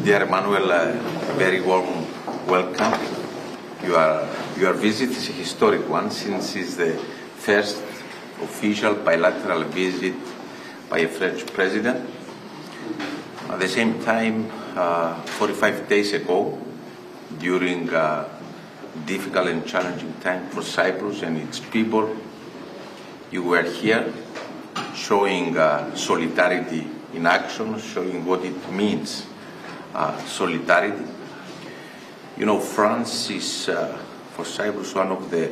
Dear Emmanuel, very warm welcome. Your visit is a historic one since it's the first official bilateral visit by a French president. At the same time, 45 days ago, during a difficult and challenging time for Cyprus and its people, you were here showing solidarity in action, showing what it means, solidarity. You know, France is, for Cyprus, one of the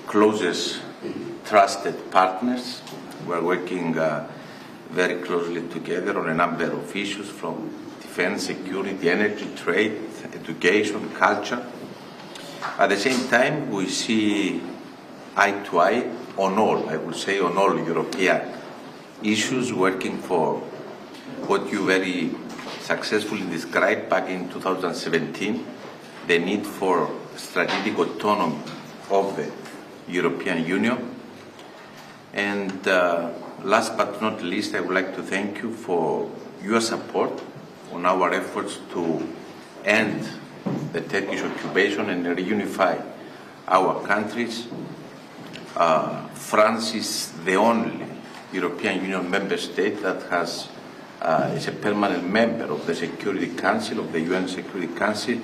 closest trusted partners. We're working very closely together on a number of issues, from defense, security, energy, trade, education, culture. At the same time, we see eye to eye on all, I would say, on all European issues, working for what you very successfully described back in 2017, the need for strategic autonomy of the European Union. And last but not least, I would like to thank you for your support on our efforts to end the Turkish occupation and reunify our countries. France is the only European Union member state that is a permanent member of the Security Council, of the UN Security Council,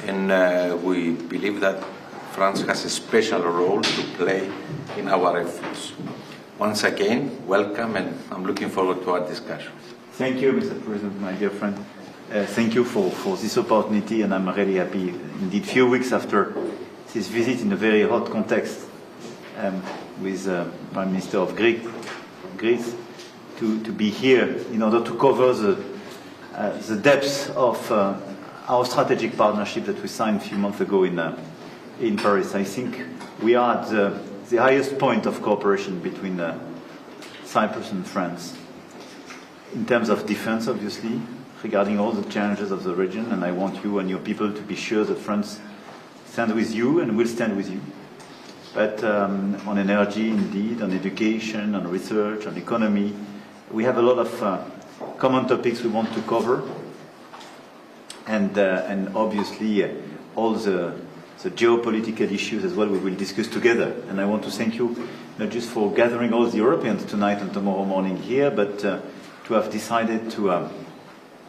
and we believe that France has a special role to play in our efforts. Once again, welcome, and I'm looking forward to our discussion. Thank you, Mr. President, my dear friend. Thank you for this opportunity, and I'm really happy, indeed, few weeks after this visit in a very hot context with Prime Minister of Greece, to be here in order to cover the depths of our strategic partnership that we signed a few months ago in Paris. I think we are at the highest point of cooperation between Cyprus and France in terms of defense, obviously, regarding all the challenges of the region, and I want you and your people to be sure that France stands with you and will stand with you. But on energy, indeed, on education, on research, on economy, we have a lot of common topics we want to cover, and obviously all the geopolitical issues as well we will discuss together. And I want to thank you not just for gathering all the Europeans tonight and tomorrow morning here, but to have decided to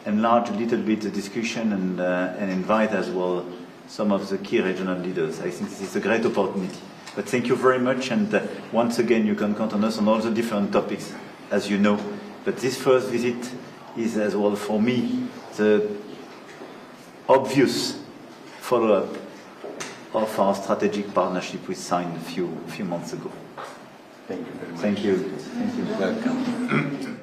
enlarge a little bit the discussion and invite as well some of the key regional leaders. I think this is a great opportunity. But thank you very much, and once again you can count on us on all the different topics, as you know. But this first visit is as well for me the obvious follow-up of our strategic partnership we signed a few months ago. Thank you very much. Thank you. Thank you. Welcome.